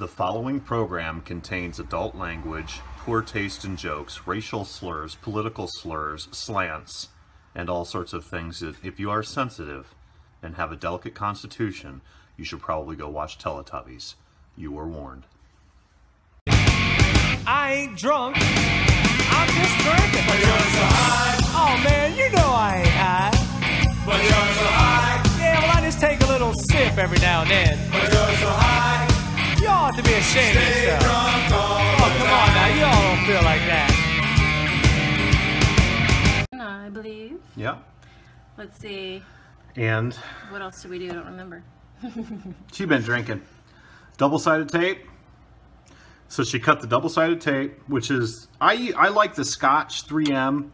The following program contains adult language, poor taste in jokes, racial slurs, political slurs, slants, and all sorts of things that, if you are sensitive and have a delicate constitution, you should probably go watch Teletubbies. You were warned. I ain't drunk, I'm just drinking. But you're so high. Oh man, you know I ain't high. But you're so high. Yeah, well I just take a little sip every now and then. But you're so high. You ought to be ashamed of Stay yourself. drunk all Oh, the come on now, time. you all don't feel like that. I believe. Yeah. Let's see. And What else did we do? I don't remember. she'd been drinking. Double-sided tape. So she cut the double-sided tape, which is, I like the Scotch 3M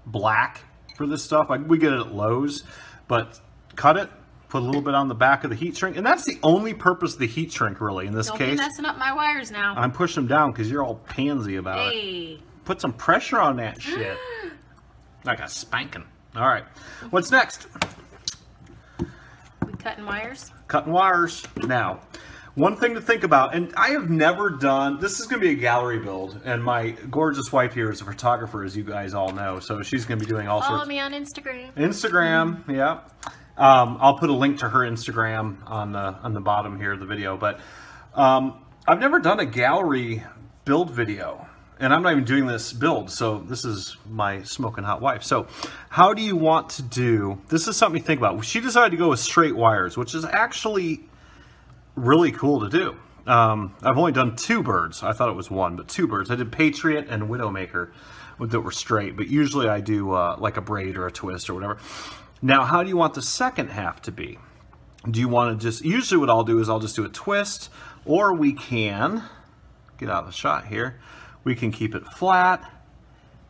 black for this stuff. We get it at Lowe's, but cut it, put a little bit on the back of the heat shrink, and that's the only purpose of the heat shrink, really, in this Don't case. be messing up my wires now. I'm pushing them down because you're all pansy about it. Hey. Put some pressure on that shit. Like a spanking. All right. What's next? We cutting wires? Cutting wires. Now, one thing to think about, and I have never done, this is going to be a gallery build, and my gorgeous wife here is a photographer, as you guys all know, so she's going to be doing all Follow sorts. me on Instagram. Instagram, yeah. I'll put a link to her Instagram on the bottom here of the video, but I've never done a gallery build video, and I'm not even doing this build, so this is my smoking hot wife. So how do you want to do, this is something to think about. She decided to go with straight wires, which is actually really cool to do. I've only done 2 birds. I thought it was 1, but 2 birds. I did Patriot and Widowmaker that were straight, but usually I do like a braid or a twist or whatever. Now, how do you want the second half to be? Do you want to just, usually what I'll do is I'll just do a twist, or we can, get out of the shot here, we can keep it flat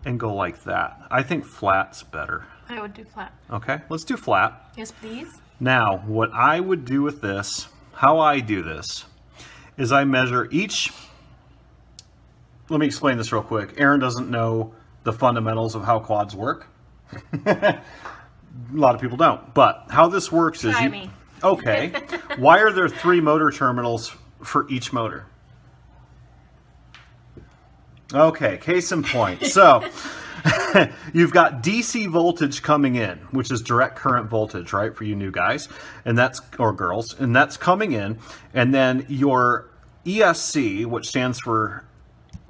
and go like that. I think flat's better. I would do flat. Okay, let's do flat. Yes, please. Now, what I would do with this, how I do this, is I measure each, let me explain this real quick. Aaron doesn't know the fundamentals of how quads work. A lot of people don't, but how this works is Try me. Okay. Why are there 3 motor terminals for each motor? Okay, case in point. So you've got DC voltage coming in, which is direct current voltage, right, for you new guys, and that's, or girls, and that's coming in, and then your ESC, which stands for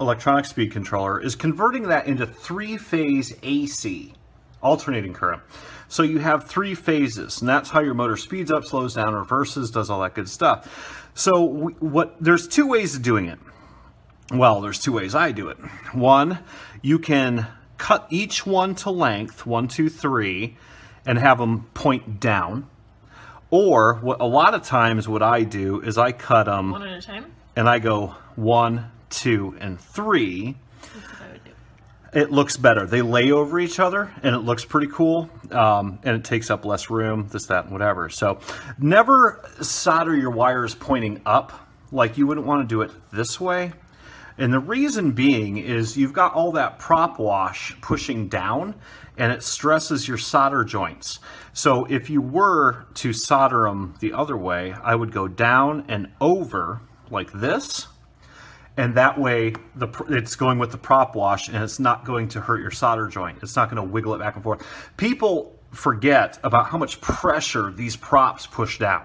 electronic speed controller, is converting that into 3-phase AC, alternating current. So you have 3 phases, and that's how your motor speeds up, slows down, reverses, does all that good stuff. So there's 2 ways of doing it. Well, there's 2 ways I do it. One, you can cut each one to length, 1, 2, 3, and have them point down. Or a lot of times what I do is I cut them 1 at a time? and I go 1, 2, and 3. That's what I would do. It looks better. They lay over each other, and it looks pretty cool, and it takes up less room, this, that, and whatever. So never solder your wires pointing up, like you wouldn't want to do it this way. And the reason being is you've got all that prop wash pushing down, and it stresses your solder joints. So if you were to solder them the other way, I would go down and over like this. And that way, it's going with the prop wash, and it's not going to hurt your solder joint. It's not going to wiggle it back and forth. People forget about how much pressure these props push down.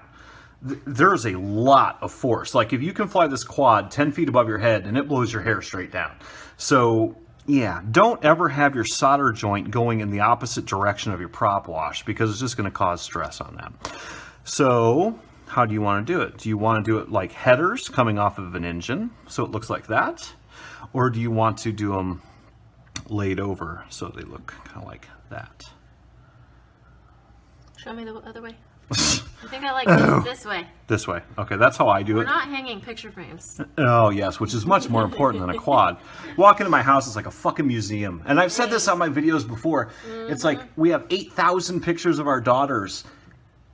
There's a lot of force. Like if you can fly this quad 10 feet above your head, and it blows your hair straight down. So yeah, don't ever have your solder joint going in the opposite direction of your prop wash, because it's just going to cause stress on them. So how do you want to do it? Do you want to do it like headers coming off of an engine, so it looks like that? Or do you want to do them laid over so they look kind of like that? Show me the other way. I think I like this way. This way. Okay, that's how I do We're it. not hanging picture frames. Oh, yes, which is much more important than a quad. Walk into my house, it's like a fucking museum. And I've said this on my videos before. It's like we have 8,000 pictures of our daughters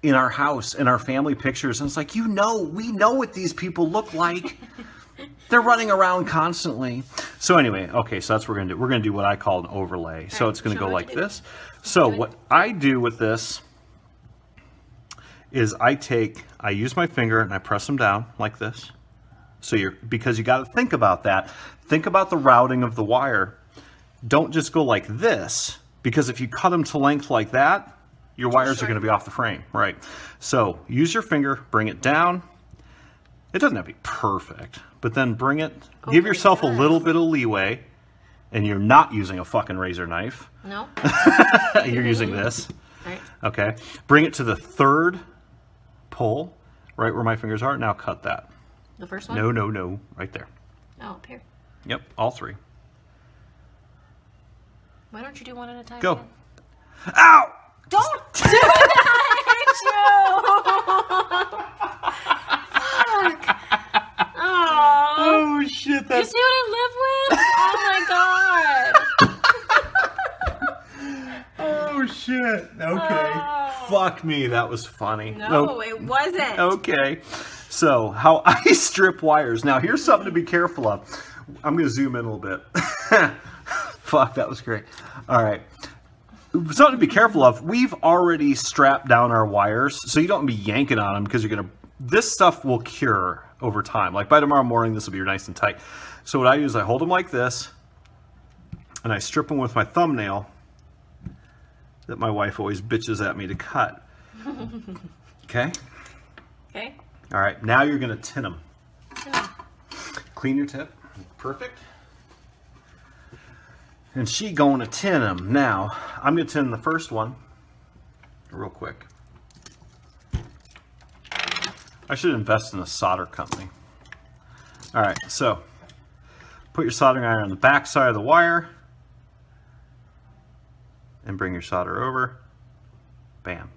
in our house, in our family pictures. And it's like, we know what these people look like. They're running around constantly. So anyway, okay, so that's what we're going to do. We're going to do what I call an overlay. So it's going to go like this. So what I do with this is I use my finger and I press them down like this. So because you got to think about that. Think about the routing of the wire. Don't just go like this, because if you cut them to length like that, your wires are going to be off the frame, right? So use your finger, bring it down. It doesn't have to be perfect, but then bring it, give yourself a little bit of leeway, and you're not using a fucking razor knife. No. You're using this. Right. Okay. Bring it to the third pull, right where my fingers are. Now cut that. The first one? No. Right there. Oh, up here. Yep, all three. Why don't you do one at a time? Go. Again? Ow! Don't do that, Joe! Fuck. Oh, shit. You see what I live with? Oh, my God. Oh, shit. Okay. Oh. Fuck me. That was funny. No, it wasn't. Okay. So, how I strip wires. Now, here's something to be careful of. I'm going to zoom in a little bit. Fuck, that was great. All right. Something to be careful of. We've already strapped down our wires, so you don't be yanking on them because you're going to... This stuff will cure over time. Like by tomorrow morning, this will be nice and tight. So what I do is I hold them like this, and I strip them with my thumbnail that my wife always bitches at me to cut. Okay? Okay. All right, now you're going to tin them. Clean your tip. Perfect. And she going to tin them. Now, I'm going to tin the first one real quick. I should invest in a solder company. All right, so put your soldering iron on the back side of the wire and bring your solder over. Bam.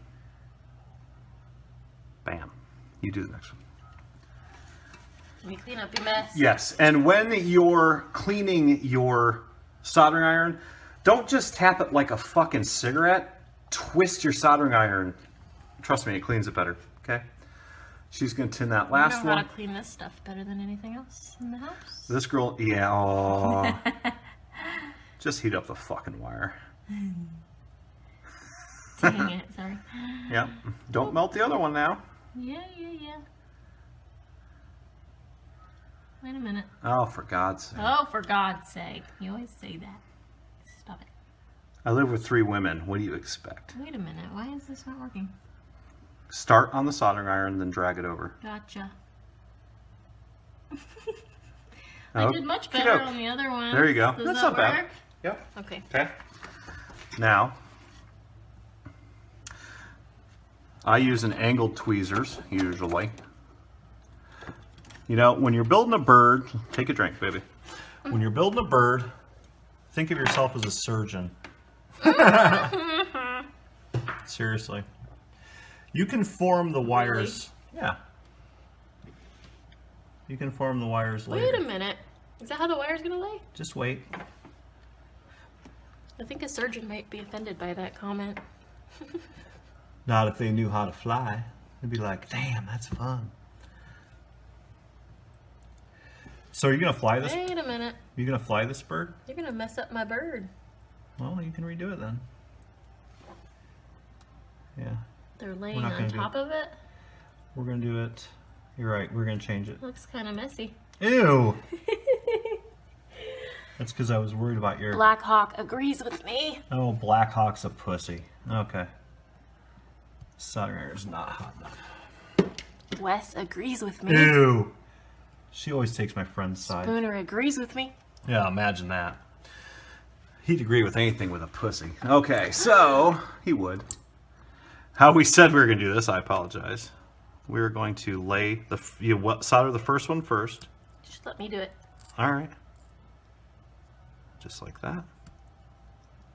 Bam. You do the next one. Let me clean up your mess. Yes, and when you're cleaning your soldering iron, don't just tap it like a fucking cigarette. Twist your soldering iron. Trust me, it cleans it better, okay? She's going to tin that last You know one. how to clean this stuff better than anything else in the house. This girl, yeah, oh. Just heat up the fucking wire. Dang it, sorry. Yep. Don't melt the other one now. Yeah. Wait a minute. Oh, for God's sake. Oh, for God's sake. You always say that. Stop it. I live with 3 women. What do you expect? Wait a minute. Why is this not working? Start on the soldering iron, then drag it over. Gotcha. I did much better Okey-doke. on the other one. There you go. Does That's that not bad. work? Yep. Okay. Okay. Now, I use an angled tweezers, usually. You know, when you're building a bird, take a drink, baby. When you're building a bird, think of yourself as a surgeon. Seriously. You can form the wires. Really? Yeah. You can form the wires later. Wait a minute. Is that how the wire's gonna lay? Just wait. I think a surgeon might be offended by that comment. Not if they knew how to fly. They'd be like, damn, that's fun. So are you going to fly this? Wait a minute. You going to fly this bird? You're gonna mess up my bird. Well, you can redo it then. Yeah. They're laying not on gonna do top of it. We're going to do it. You're right. We're going to change it. Looks kind of messy. Ew. That's because I was worried about your... Black Hawk agrees with me. Oh, Black Hawk's a pussy. Okay. Soldering iron's not hot enough. Wes agrees with me. Ew. She always takes my friend's side. Spooner agrees with me. Yeah, imagine that. He'd agree with anything with a pussy. Okay, so he would. How we said we were going to do this, I apologize. We were going to lay the solder the first one first. Just let me do it. All right. Just like that.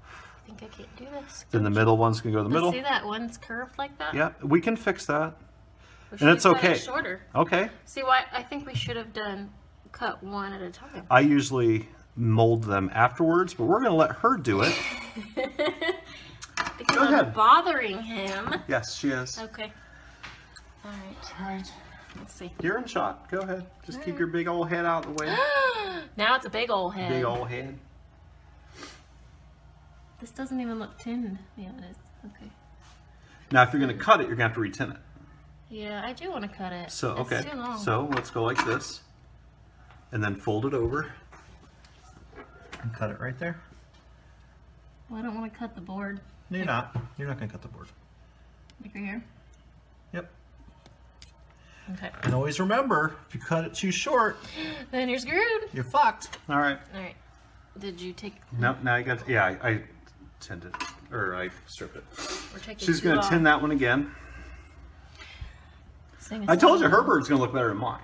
I think I can't do this. Then the middle one's going to go to the middle. See that one's curved like that? Yeah, we can fix that. We And it's should've cut it okay. Shorter. Okay. See why? I think we should have cut one at a time. I usually mold them afterwards, but we're going to let her do it. Because Go I'm ahead. bothering him. Yes, she is. Okay. All right. All right. Let's see. You're in shot. Go ahead. Just keep your big old head out of the way. Now it's a big old head. Big old head. This doesn't even look tinned. Yeah, it is. Okay. Now, if you're going to cut it, you're going to have to retin it. Yeah, I do want to cut it. So, It's okay. too long. So, let's go like this. and then fold it over and cut it right there. Well, I don't want to cut the board. No, you're not. You're not going to cut the board. Like right here? Yep. Okay. And always remember, if you cut it too short, Then you're screwed. you're fucked. All right. All right. Did you take... No, now you got... Yeah, I tinned it. Or I stripped it. We're taking She's going to tin that one again. Sing a I told you song. her bird's going to look better than mine.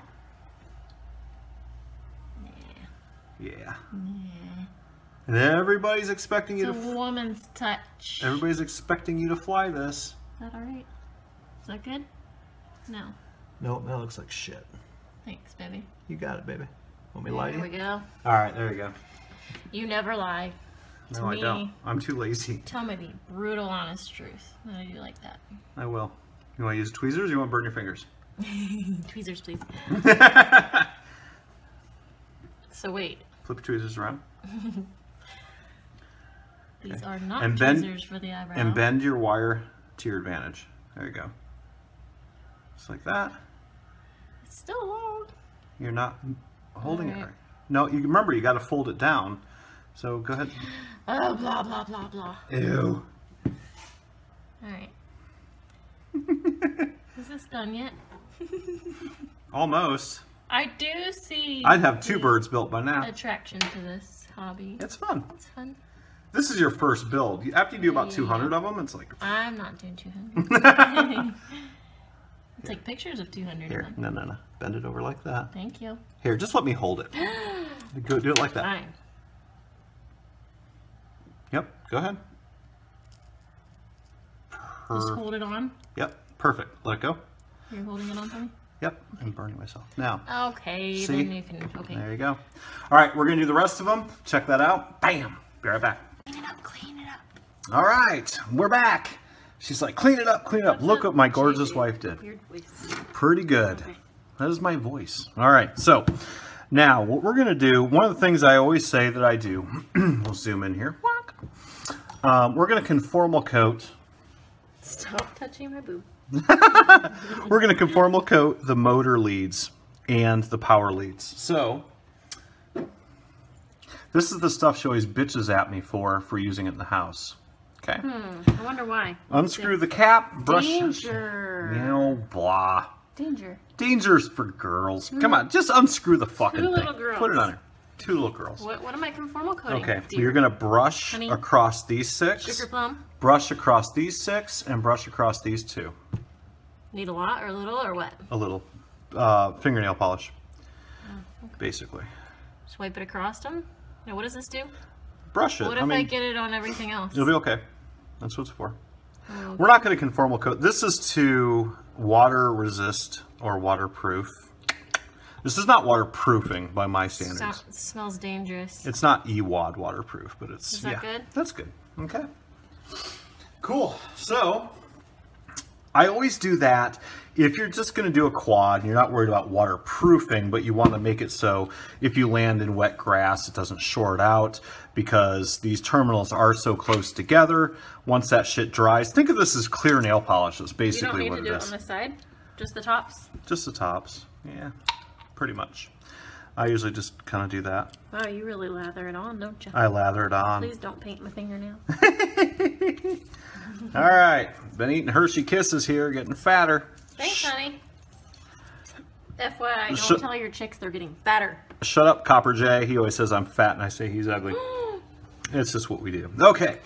Yeah. And everybody's expecting you It's to... a woman's touch. Everybody's expecting you to fly this. Is that all right? Is that good? No. Nope, that looks like shit. Thanks, baby. You got it, baby. Want me to lie to There you? we go. All right, there you go. You never lie. To No, I me, don't. I'm too lazy. Tell me the brutal, honest truth. I do like that. I will. You want to use tweezers or you want to burn your fingers? Tweezers, please. So wait. Flip your tweezers around. These are not And bend- tweezers for the eyebrow. And bend your wire to your advantage. There you go. Just like that. It's still long. You're not holding it Alright. right. No, you remember you got to fold it down. So go ahead. Oh, blah, blah, blah, blah. Ew. Alright. Is this done yet? Almost. I do see I'd have 2 birds built by now. attraction to this hobby. It's fun. It's fun. This is your first build. After you do about Yeah. 200 of them, it's like... I'm not doing 200. Take pictures of 200 Here, of them. no. Bend it over like that. Thank you. Here, just let me hold it. Go do it like that. Fine. Yep, go ahead. Just hold it on. Yep, perfect. Let go. You're holding it on for me? Yep, I'm burning myself. Now, Okay, See? then you can. Okay. there you go. All right, we're going to do the rest of them. Check that out. Bam. Be right back. Clean it up, clean it up. All right, we're back. She's like, clean it up, clean it up. Look what my gorgeous wife did. Weird voice. Pretty good. Okay. That is my voice. All right, so now what we're going to do, one of the things I always say that I do, we'll zoom in here. We're going to conformal coat. Stop touching my boob. We're going to conformal coat the motor leads and the power leads. So this is the stuff she always bitches at me for using it in the house. Okay. I wonder why. Unscrew the cap, brush. Danger. You know, blah. Danger. Danger's for girls. Come on, just unscrew the fucking Two thing. little girls. Put it on her. 2 little girls. What am I conformal coating? Okay, dear? you're going to brush Honey? across these 6. Sugar plum. Brush across these 6 and brush across these 2. Need a lot or little or what? A little fingernail polish, basically. Just wipe it across them? Now, what does this do? Brush it. What if I get it on everything else? It'll be okay. That's what it's for. Oh, We're not going to conformal coat. This is to water resist or waterproof. This is not waterproofing by my standards. smells dangerous. It's not EWAD waterproof, but it's... Is that good? That's good. Okay. Cool. So, I always do that if you're just going to do a quad and you're not worried about waterproofing, but you want to make it so if you land in wet grass, it doesn't short out because these terminals are so close together. Once that shit dries, think of this as clear nail polish. That's basically what it is. You don't need to do it on the side? Just the tops? Just the tops. Yeah, pretty much. I usually just kind of do that. Wow, you really lather it on, don't you? I lather it on. Please don't paint my fingernail. All right, been eating Hershey Kisses here, getting fatter. Thanks, honey. FYI, Sh- don't tell your chicks they're getting fatter. Shut up, Copper J. He always says I'm fat and I say he's ugly. It's just what we do. Okay,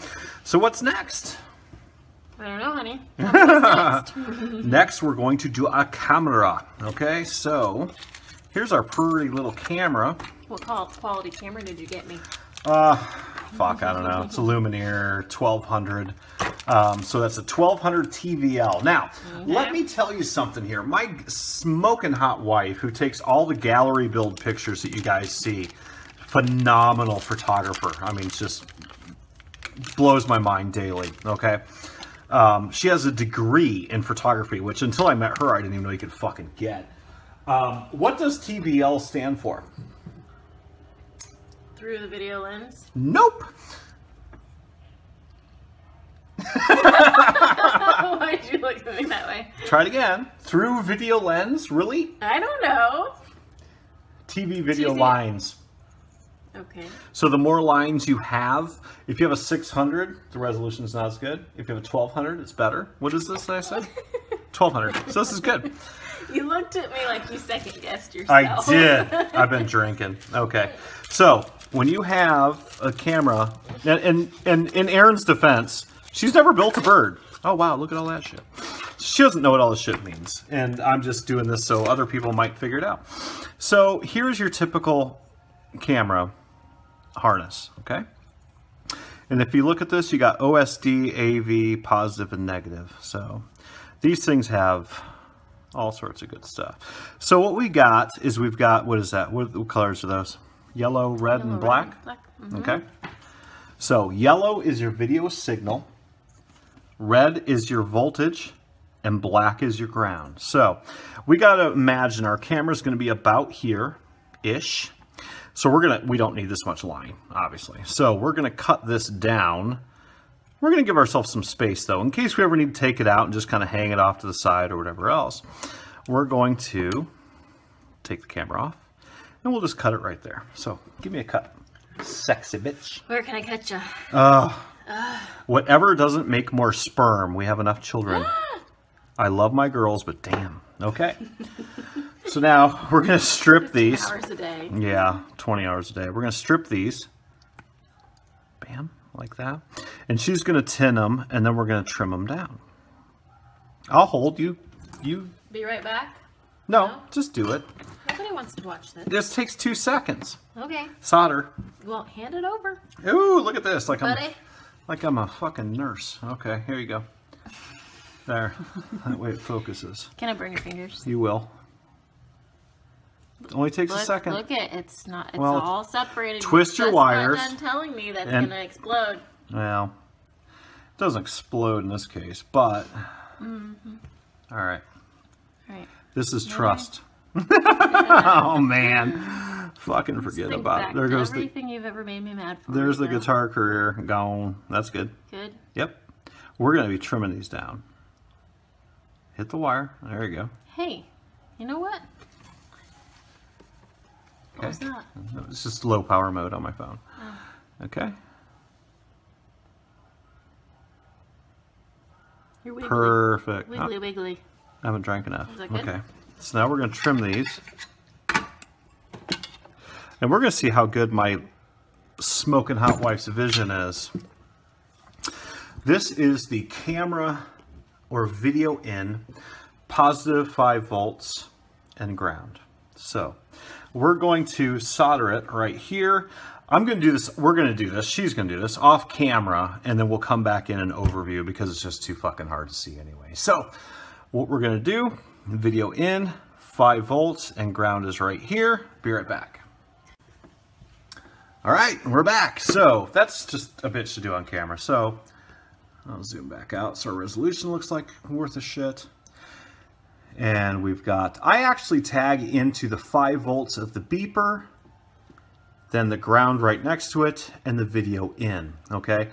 so what's next? I don't know, honey. Tell me what's next. Next, we're going to do a camera. Okay, so here's our pretty little camera. What quality camera did you get me? Fuck, I don't know. It's a Lumineer 1200. So that's a 1200 TVL. Now, let me tell you something here. My smoking hot wife, who takes all the gallery build pictures that you guys see, phenomenal photographer. I mean, just blows my mind daily, okay? She has a degree in photography, which until I met her, I didn't even know you could fucking get. What does TVL stand for? Through the video lens. Nope. Why did you look at me that way? Try it again. Through video lens? Really? I don't know. TV video TV. lines. Okay. So the more lines you have, if you have a 600, the resolution is not as good. If you have a 1200, it's better. What is this that I said? 1200. So this is good. You looked at me like you second guessed I yourself. did. I've been drinking. Okay. So when you have a camera, and in Erin's defense, she's never built a bird. Oh, wow. Look at all that shit. She doesn't know what all this shit means. And I'm just doing this so other people might figure it out. So here's your typical camera harness, okay? And if you look at this, you got OSD, AV, positive, and negative. So these things have all sorts of good stuff. So what we got is we've got, what is that? What colors are those? Yellow, red, and black? Okay. So yellow is your video signal, red is your voltage, and black is your ground. So we got to imagine our camera's going to be about here-ish. So we don't need this much line, obviously. So we're going to cut this down. We're going to give ourselves some space, though, in case we ever need to take it out and just kind of hang it off to the side or whatever else. We're going to take the camera off, and we'll just cut it right there. So give me a cut. Sexy bitch. Where can I cut you? Whatever doesn't make more sperm. We have enough children. I love my girls, but damn. Okay. So now we're going to strip these. 10 hours a day. Yeah, 20 hours a day. We're going to strip these. Bam, like that. And she's going to tin them, and then we're going to trim them down. I'll hold you. Be right back. No, just do it. Nobody wants to watch this. This takes 2 seconds. Okay. Solder. Well, hand it over. Ooh, look at this. Like Buddy. I'm a fucking nurse. Okay, here you go. There. That way it focuses. Can I burn your fingers? You will. It only takes a second. Look at it's not. It's Well, all separated. twist your Just wires. Not done telling me that's And- gonna explode. Well, it doesn't explode in this case, but... All right. All right. This is trust. Oh, man. Fucking forget Think about back it. There to goes everything you've ever made me mad for. there's the right now. guitar career gone. That's good. Good. Yep. We're going to be trimming these down. Hit the wire. There you go. Hey, you know what? What was Okay. that? It's just low power mode on my phone. Okay. You're wiggly. Perfect. Wiggly, Oh, wiggly. I haven't drank enough. Is that good? Okay. So now we're going to trim these. And we're going to see how good my smoking hot wife's vision is. This is the camera or video in, positive 5 volts and ground. So we're going to solder it right here. I'm going to do this. We're going to do this. She's going to do this off camera, and then we'll come back in an overview because it's just too fucking hard to see anyway. So what we're going to do, video in, 5 volts, and ground is right here. Be right back. All right, we're back. So that's just a bitch to do on camera. So I'll zoom back out so our resolution looks like worth a shit. And we've got, I actually tag into the 5 volts of the beeper, then the ground right next to it, and the video in, okay?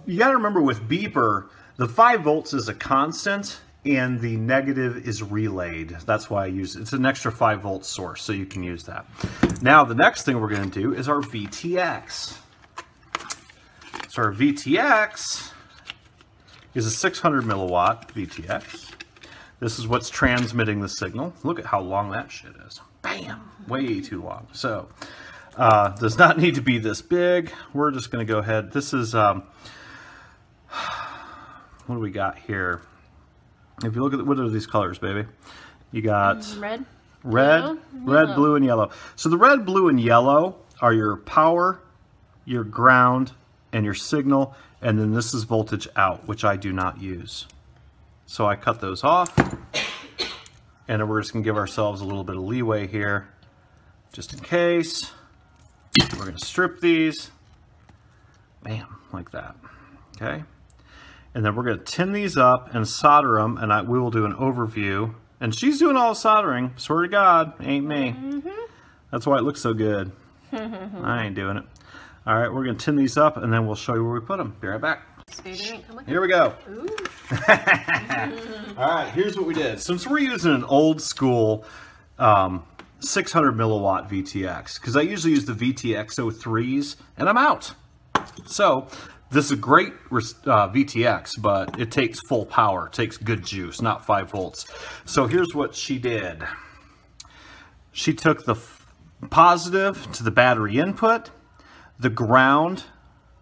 You gotta remember with beeper, the 5 volts is a constant, and the negative is relayed. That's why I use it. It's an extra 5 volt source, so you can use that. Now, the next thing we're gonna do is our VTX. So our VTX is a 600 milliwatt VTX. This is what's transmitting the signal. Look at how long that shit is. Bam! Way too long. So, does not need to be this big. We're just going to go ahead. This is, what do we got here? If you look at, what are these colors, baby? You got Red. red, Yellow, red, yellow. blue, and yellow. So the red, blue, and yellow are your power, your ground, and your signal. And then this is voltage out, which I do not use. So I cut those off. And we're just going to give ourselves a little bit of leeway here, just in case. We're going to strip these. Bam, like that. Okay. And then we're going to tin these up and solder them. And we will do an overview. And she's doing all the soldering. Swear to God, ain't me. That's why it looks so good. I ain't doing it. All right, we're going to tin these up, and then we'll show you where we put them. Be right back. Here we go. Ooh. All right, here's what we did. Since we're using an old school 600 milliwatt VTX, because I usually use the VTX03s, and I'm out. So this is a great VTX, but it takes full power. It takes good juice, not 5 volts. So here's what she did. She took the positive to the battery input, the ground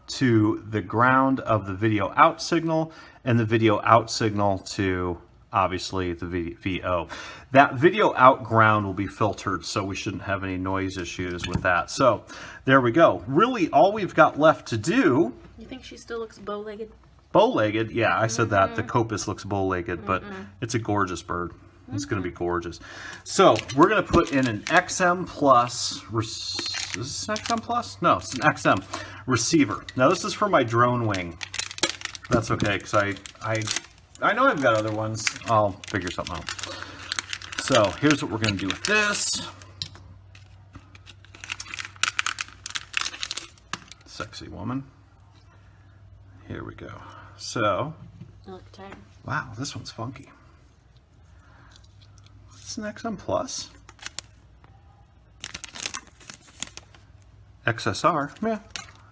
to the ground of the video out signal, and the video out signal to obviously the VO. That video out ground will be filtered, so we shouldn't have any noise issues with that. So there we go. Really, all we've got left to do. You think she still looks bow-legged? Bow-legged, yeah, I said that. The Copus looks bow-legged, but it's a gorgeous bird. It's going to be gorgeous. So we're going to put in an XM Plus. Is this an XM Plus? No, it's an XM receiver. Now this is for my drone wing. That's okay, because I know I've got other ones. I'll figure something out. So here's what we're going to do with this. Sexy woman. Here we go. So, I look tired. wow, this one's funky. It's an XM Plus. XSR, yeah.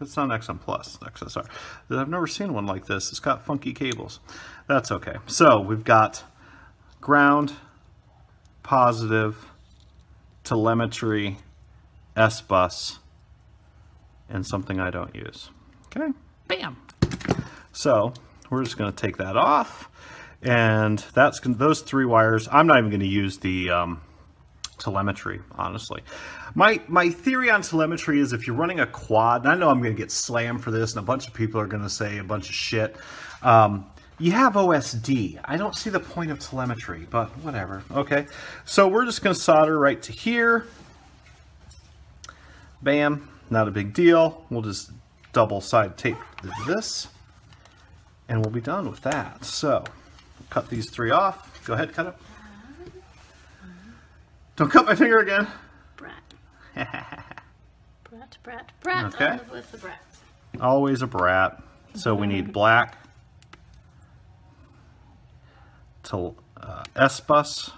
It's not XM Plus, XSR. I've never seen one like this. It's got funky cables. That's okay. So we've got ground, positive, telemetry, S-bus, and something I don't use. Okay, bam. So we're just going to take that off, and that's those 3 wires. I'm not even going to use the telemetry, honestly. My theory on telemetry is if you're running a quad, and I know I'm going to get slammed for this, and a bunch of people are going to say a bunch of shit. You have OSD. I don't see the point of telemetry, but whatever. Okay, so we're just going to solder right to here. Bam, not a big deal. We'll just double side tape this, and we'll be done with that. So, cut these 3 off. Go ahead, cut it. Don't cut my finger again. Brat. Okay. I'll live with the brat. Always a brat. So we need black to S-bus,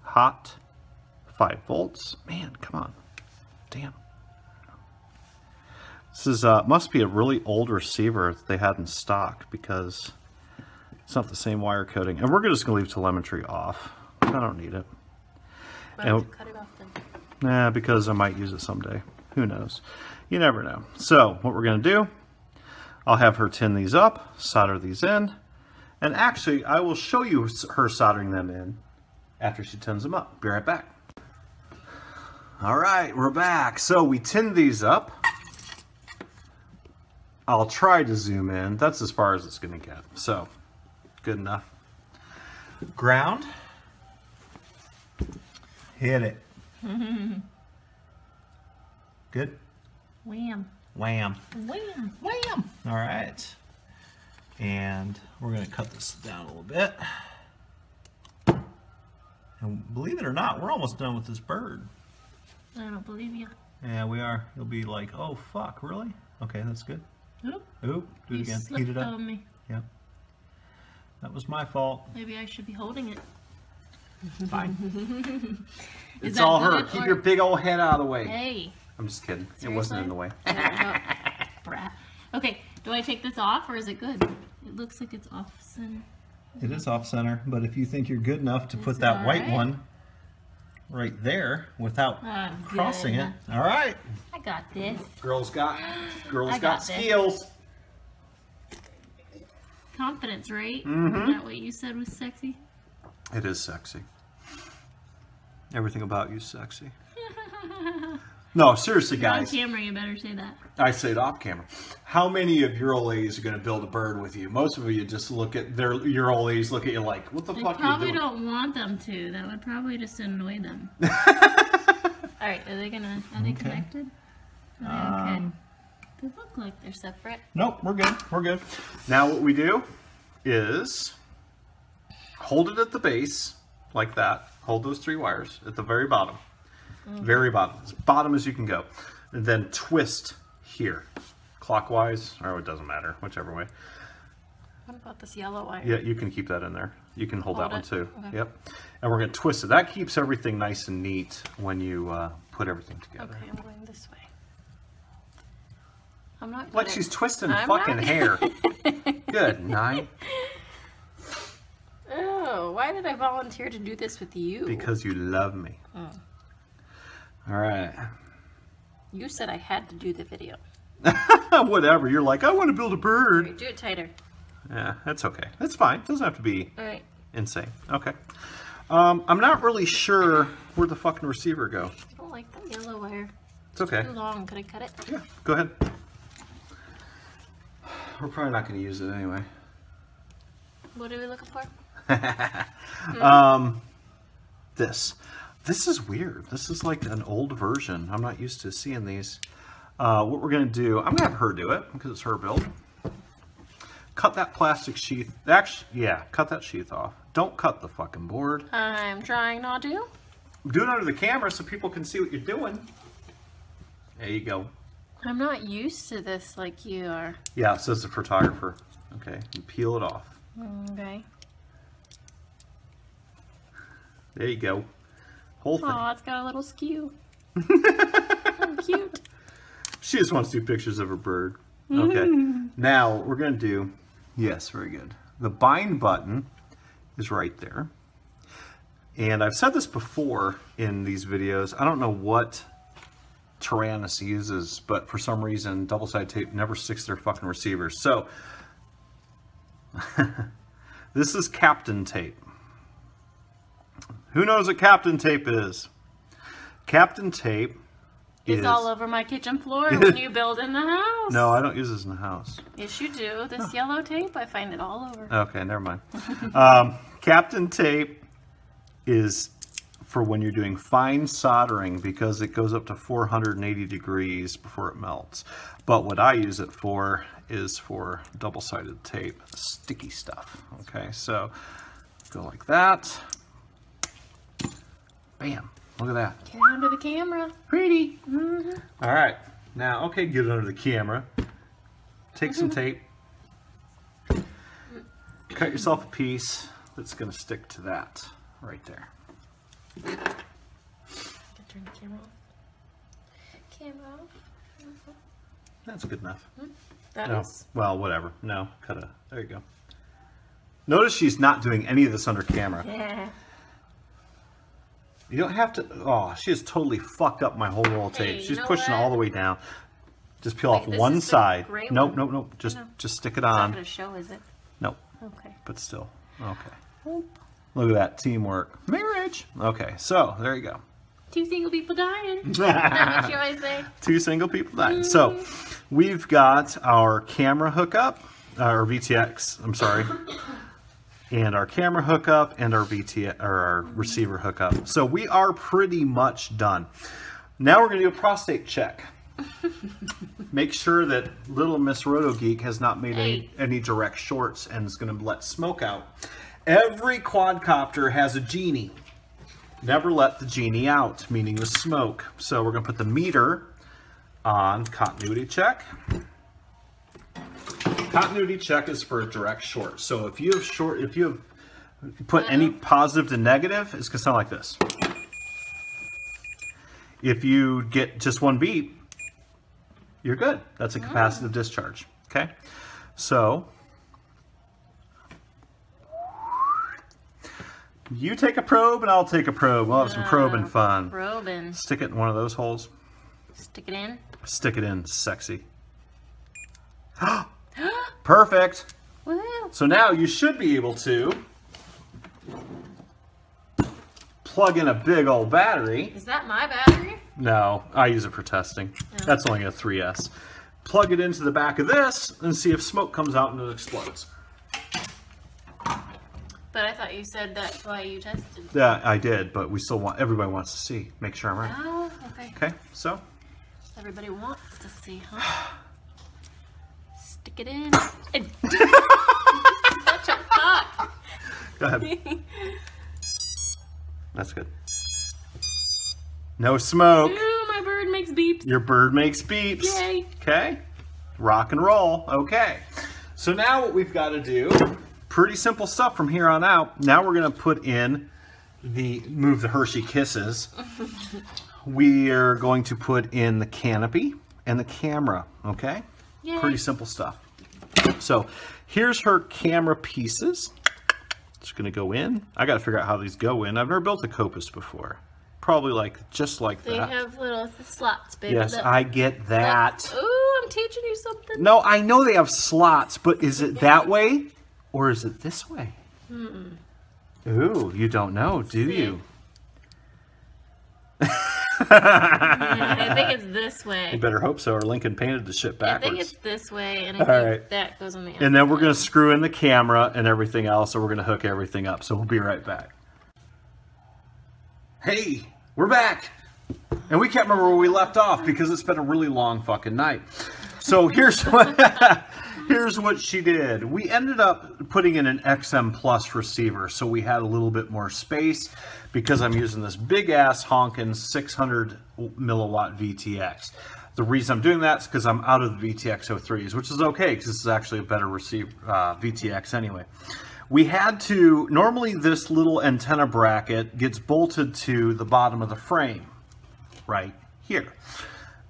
hot, 5 volts. Man, come on. Damn. This is must be a really old receiver that they had in stock, because it's not the same wire coding. And we're just going to leave telemetry off. I don't need it. Why don't you cut it off then? Nah, because I might use it someday. Who knows? You never know. So what we're going to do, I'll have her tin these up, solder these in, and actually I will show you her soldering them in after she tins them up. Be right back. All right, we're back. So we tinned these up. I'll try to zoom in. That's as far as it's going to get. So, good enough. Ground. Hit it. Good? Wham. Wham. Wham. Wham. All right. And we're going to cut this down a little bit. And believe it or not, we're almost done with this bird. I don't believe you. Yeah, we are. You'll be like, oh, fuck, really? Okay, that's good. Oop. Oop, do it You again. slipped Heat it up. on me. Yeah. That was my fault. Maybe I should be holding it. Fine. Is It's that all her. good, Keep or- your big old head out of the way. Hey. I'm just kidding. It Seriously? wasn't in the way. No. Brat. Okay, do I take this off or is it good? It looks like it's off center. It is off center, but if you think you're good enough to put it that all white right? one right there without I'm crossing good. it. All right. I got this. Girls got I got this. skills. Confidence, right? Mm-hmm. Is that what you said was sexy? It is sexy. Everything about you is sexy. No, seriously, On guys. camera, you better say that. I say it off camera. How many of your old ladies are going to build a bird with you? Most of you just look at your old ladies, look at you like, what the I fuck are you probably doing? don't want them to. That would probably just annoy them. Alright, are they connected? Are they okay? They look like they're separate. Nope, we're good. We're good. Now what we do is hold it at the base like that. Hold those 3 wires at the very bottom. Very bottom. As bottom as you can go. And then twist here. Clockwise, or it doesn't matter, whichever way. What about this yellow wire? Yeah, you can keep that in there. You can hold that one it? too. Okay. Yep. And we're going to twist it. That keeps everything nice and neat when you put everything together. Okay, I'm going this way. I'm not Like good she's at- twisting I'm fucking not- hair. Good night. Oh, why did I volunteer to do this with you? Because you love me. Oh. All right. You said I had to do the video. Whatever. You're like, I want to build a bird. Alright, do it tighter. Yeah, that's okay. That's fine. Doesn't have to be Alright. insane. Okay. I'm not really sure where the fucking receiver go. I don't like that yellow wire. It's okay. Too long. Could I cut it? Yeah, go ahead. We're probably not going to use it anyway. What are we looking for? This is weird. This is like an old version. I'm not used to seeing these. What we're going to do, I'm going to have her do it because it's her build. Cut that plastic sheath. Actually, yeah, cut that sheath off. Don't cut the fucking board. I'm trying not to. Do it under the camera so people can see what you're doing. There you go. I'm not used to this like you are. Yeah, it says the photographer. Okay, you peel it off. Okay. There you go. Whole thing. Oh, it's got a little skew. Oh, cute. She just wants to do pictures of her bird. Okay. Now, what we're going to do, yes, very good. The bind button is right there. And I've said this before in these videos. I don't know what Tyrannus uses, but for some reason, double-sided tape never sticks to their fucking receivers. So, this is Captain tape. Who knows what Captain tape is? Captain tape It's all over my kitchen floor when you build in the house. No, I don't use this in the house. Yes, you do. This yellow tape, I find it all over. Okay, never mind. Captain tape is for when you're doing fine soldering because it goes up to 480 degrees before it melts. But what I use it for is for double-sided tape, sticky stuff. Okay, so go like that. Bam. Look at that. Get it under the camera. Pretty. All right. Now, okay, get it under the camera. Take some tape. Cut yourself a piece that's going to stick to that right there. Turn the camera off. Camera off. That's good enough. That No. is. Well, whatever. No, cut it. There you go. Notice she's not doing any of this under camera. Yeah. You don't have to. Oh, she has totally fucked up my whole roll of tape. Hey, you She's know pushing what? all the way down. Just peel Wait, off this one is the side. gray Nope, one? nope, nope. Just stick it It's not on. going to show, is it? Nope, Okay. but still. Okay. Look at that teamwork. Marriage. Okay, so there you go. 2 single people dying. How much you always say? 2 single people died. So we've got our camera hookup, our VTX, I'm sorry, and our camera hookup and our our receiver hookup. So we are pretty much done. Now we're going to do a prostate check. Make sure that little Miss RotoGeek has not made any direct shorts and is going to let smoke out. Every quadcopter has a genie. Never let the genie out, meaning the smoke. So we're going to put the meter on continuity check. Continuity check is for a direct short. So if you have put any positive to negative, it's going to sound like this. If you get just one beat, you're good. That's a capacitive discharge. Okay? So you take a probe and I'll take a probe. We'll have some probing fun. Probing. Stick it in one of those holes. Stick it in. Stick it in. Sexy. Perfect. Woohoo. So now you should be able to plug in a big old battery. Is that my battery? No, I use it for testing. That's only a 3S. Plug it into the back of this and see if smoke comes out and it explodes. But I thought you said that's why you tested. Yeah, I did, but we still want, everybody wants to see. Make sure I'm right. Oh, okay. Okay, so. Everybody wants to see, huh? Stick it in. And such a fuck. Go ahead. That's good. No smoke. Ooh, my bird makes beeps. Your bird makes beeps. Yay. Okay. Rock and roll. Okay. So now what we've got to do, pretty simple stuff from here on out. Now we're going to put in move the Hershey Kisses. We are going to put in the canopy and the camera, okay? Yay. Pretty simple stuff. So here's her camera pieces. It's going to go in. I got to figure out how these go in. I've never built a Copus before. Probably just like They that. They have little slots, baby. Yes, I get that. Ooh, I'm teaching you something. No, I know they have slots, but is it that way or is it this way? Ooh, you don't know, do you? I think it's this way. You better hope so, or Lincoln painted the shit backwards. I think it's this way, and I All think right. that goes on the other. And then we're going to screw in the camera and everything else, so we're going to hook everything up. So we'll be right back. Hey, we're back. And we can't remember where we left off because it's been a really long fucking night. So here's what she did. We ended up putting in an XM Plus receiver, so we had a little bit more space because I'm using this big ass honkin' 600 milliwatt VTX. The reason I'm doing that is because I'm out of the VTX 03s, which is okay because this is actually a better receiver VTX anyway. We had to, normally this little antenna bracket gets bolted to the bottom of the frame, right here.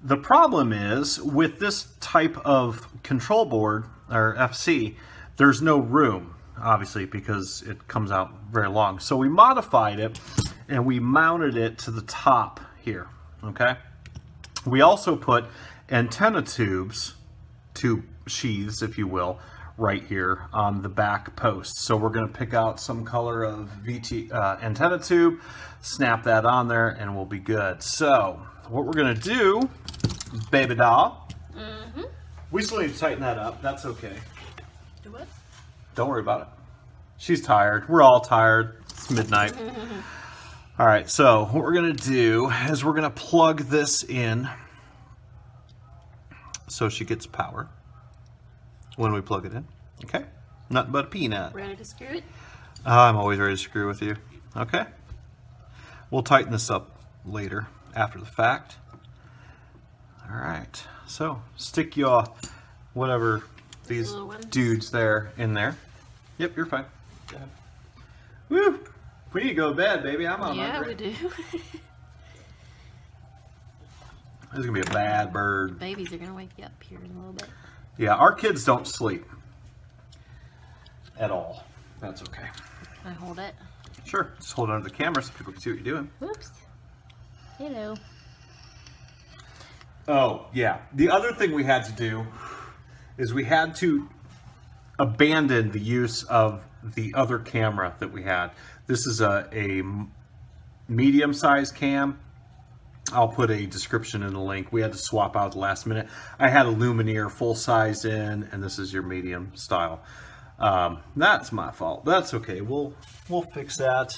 The problem is, with this type of control board, or FC, there's no room, obviously, because it comes out very long. So we modified it, and we mounted it to the top here, okay? We also put antenna tubes, tube sheaths, if you will, right here on the back post. So we're going to pick out some color of antenna tube, snap that on there, and we'll be good. So what we're going to do, baby doll, we still need to tighten that up. That's okay. Do what? Don't worry about it. She's tired. We're all tired. It's midnight. All right, so what we're going to do is we're going to plug this in so she gets power when we plug it in. Okay? Nothing but a peanut. Ready to screw it? I'm always ready to screw with you. Okay? We'll tighten this up later, after the fact. All right. So, stick your whatever these dudes there in there. Yep, you're fine. Go ahead. Woo! We need to go to bed, baby. I'm on my Yeah, we break. do. This is going to be a bad bird. Babies are going to wake you up here in a little bit. Yeah, our kids don't sleep. At all. That's okay. Can I hold it? Sure. Just hold it under the camera so people can see what you're doing. Whoops. Hello. Oh, yeah. The other thing we had to do is we had to abandon the use of the other camera that we had. This is a medium-sized cam. I'll put a description in the link. We had to swap out the last minute. I had a Lumineer full-size in, and this is your medium style. That's my fault. That's okay. We'll fix that.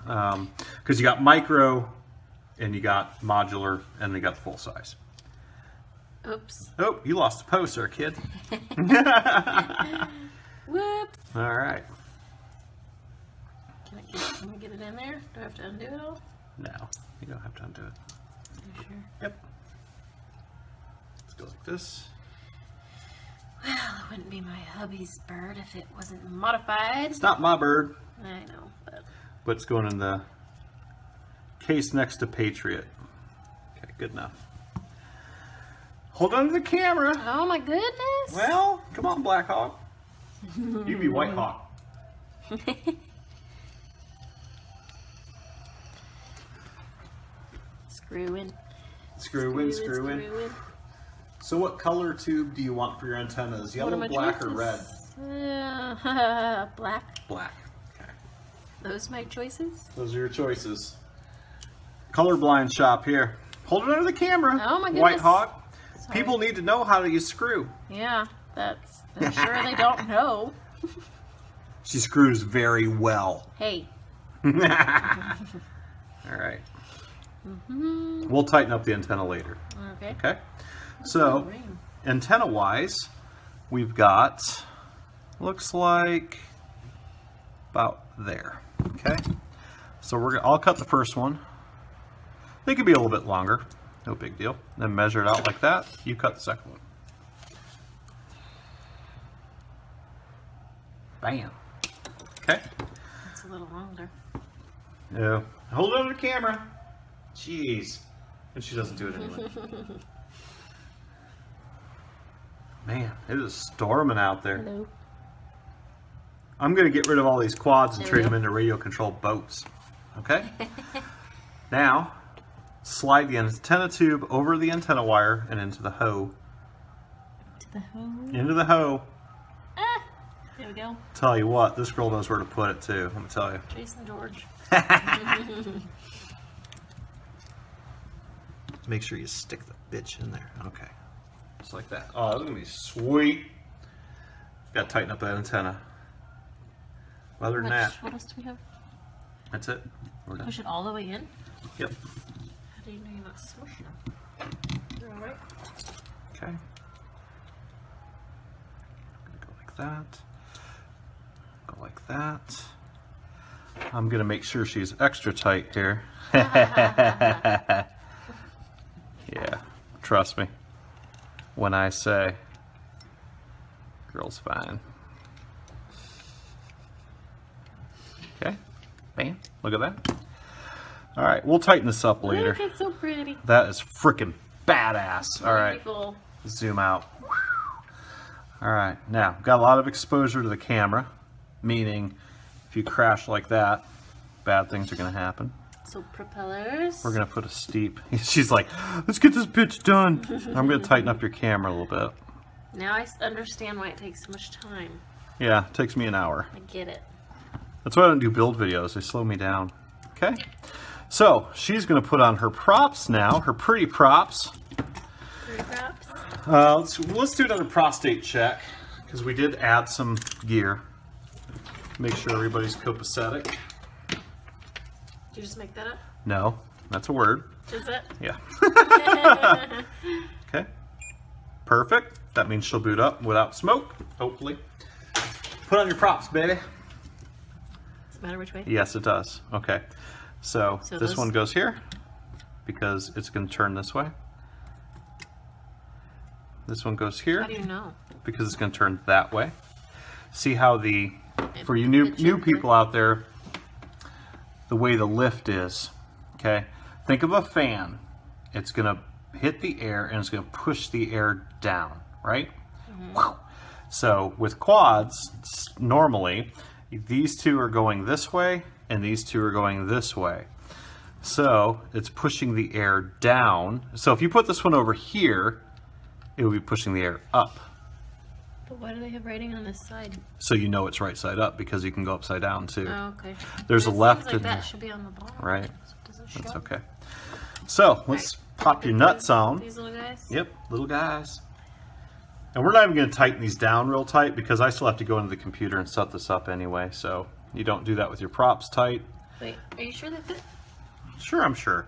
Because you got micro, and you got modular, and you got the full size. Oops. Oh, you lost the poster, kid. Whoops. All right. Can we get it in there? Do I have to undo it all? No, you don't have to undo it. You sure? Yep. Let's go like this. Well, it wouldn't be my hubby's bird if it wasn't modified. It's not my bird, I know, but it's going in the case next to Patriot. Okay, good enough. Hold on to the camera. Oh my goodness. Well, come on, Black Hawk. You be White Hawk. Screw in. Screw in. So what color tube do you want for your antennas? Yellow, black, or red? Black. Black. Okay. Those my choices? Those are your choices. Colorblind shop here. Hold it under the camera. Oh my goodness. White Hawk. Sorry. People need to know how to use screw. Yeah, I'm sure they don't know. She screws very well. Hey. All right. We'll tighten up the antenna later. Okay. Okay. So, antenna-wise, we've got, looks like about there. Okay. So I'll cut the first one. They could be a little bit longer. No big deal. Then measure it out like that. You cut the second one. Bam. Okay? It's a little longer. Yeah. Hold it under the camera. Jeez. And she doesn't do it anyway. Man, it is storming out there. Hello. I'm going to get rid of all these quads and There turn we them go. into radio-controlled boats. Okay? Now, slide the antenna tube over the antenna wire and into the hoe. To the home. Into the hoe. Ah, there we go. Tell you what, this girl knows where to put it too. Let me tell you. Jason George. Make sure you stick the bitch in there. Okay. Just like that. Oh, that's going to be sweet. Got to tighten up that antenna. Other than that, What else do we have? that's it. We're done. Push it all the way in? Yep. How do you know you're not smushing them? You're alright. Okay. Go like that. Go like that. I'm going to make sure she's extra tight here. Yeah, trust me when I say girl's fine. Okay, bam, look at that. All right, we'll tighten this up later. Look, it's so pretty. That is freaking badass. All right, Beautiful. zoom out. All right, now got a lot of exposure to the camera, meaning if you crash like that, bad things are going to happen. So propellers. We're going to put a steep. She's like, let's get this bitch done. I'm going to tighten up your camera a little bit. Now I understand why it takes so much time. Yeah, it takes me an hour. I get it. That's why I don't do build videos. They slow me down. Okay. So she's going to put on her props now, her pretty props. Pretty props. Let's do another prostate check because we did add some gear. Make sure everybody's copacetic. Did you just make that up? No, that's a word. Is it? Yeah. Okay. Perfect. That means she'll boot up without smoke, hopefully. Put on your props, baby. Does it matter which way? Yes, it does. Okay. So So this those- one goes here because it's going to turn this way. This one goes here How do you know? because it's going to turn that way. See how for you The new people out there, the way the lift is, okay? Think of a fan. It's going to hit the air and it's going to push the air down, right? So with quads, normally, these two are going this way and these two are going this way. So it's pushing the air down. So if you put this one over here, it will be pushing the air up. But why do they have writing on this side? So you know it's right side up because you can go upside down too. Oh, okay. There's But a it left seems like and that should be on the bottom. right. So it doesn't show. That's okay. So let's pop your nuts on. These little guys? Yep, little guys. And we're not even going to tighten these down real tight because I still have to go into the computer and set this up anyway. So you don't do that with your props tight. Wait, are you sure they fit? Sure, I'm sure.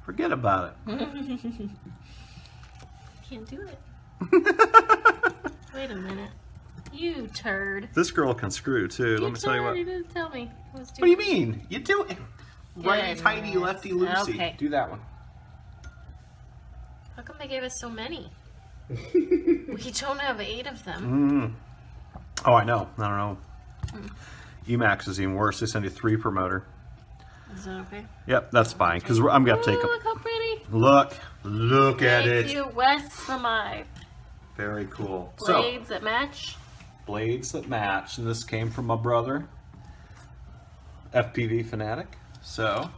Forget about it. Can't do it. Wait a minute. You turd. This girl can screw too. Let me tell you what. You didn't tell me. What What do you mean? You do it. Righty tighty, Goodness. lefty loosey. Okay. Do that one. How come they gave us so many? We don't have 8 of them. Oh, I know. I don't know. Emacs is even worse. They send you 3 per motor. Is that okay? Yep, that's fine because I'm gonna have to take Ooh, them. look how pretty. Look at Thank it. you, Wes, for my Very cool. blades that match. Blades that match, and this came from my brother, FPV Fanatic. So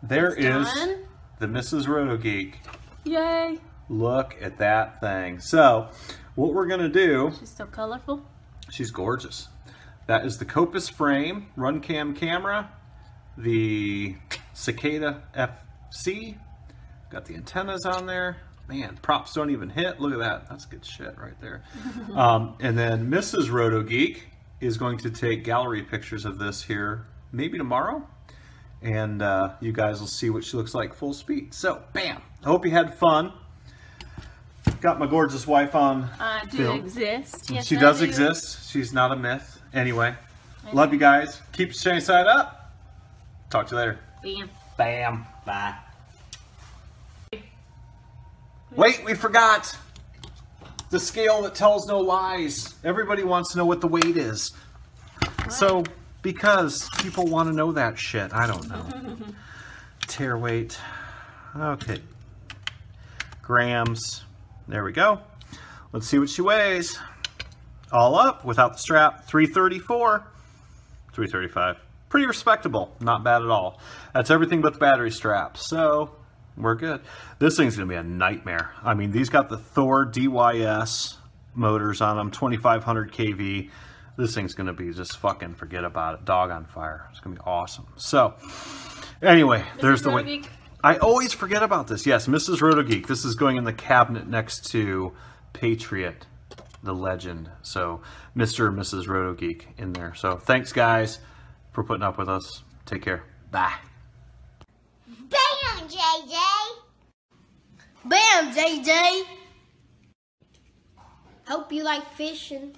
there It's is done. the Mrs. RotoGeek. Yay. Look at that thing. So what we're gonna do, She's so colorful. she's gorgeous. That is the Copus frame, run cam camera, the Cicada FC, got the antennas on there. Man, props don't even hit. Look at that. That's good shit right there. And then Mrs. RotoGeek is going to take gallery pictures of this here maybe tomorrow. And you guys will see what she looks like full speed. So, bam. I hope you had fun. Got my gorgeous wife on I do film. exist. Yes, She I does do. exist. She's not a myth. Anyway, love you guys. Keep your side up. Talk to you later. Bam. Bam. Bye. Wait, we forgot. The scale that tells no lies. Everybody wants to know what the weight is. What? So, because people want to know that shit. I don't know. Tare weight. Okay. Grams. There we go. Let's see what she weighs. All up, without the strap, 334. 335. Pretty respectable. Not bad at all. That's everything but the battery strap. So, we're good. This thing's going to be a nightmare. I mean, these got the Thor DYS motors on them, 2500 kV. This thing's going to be just fucking forget about it. Dog on fire. It's going to be awesome. So, anyway, there's the way. I always forget about this. Yes, Mrs. RotoGeek. This is going in the cabinet next to Patriot, the legend. So, Mr. and Mrs. RotoGeek in there. So, thanks, guys, for putting up with us. Take care. Bye. Bam, JJ! Bam, JJ! Hope you like fishing.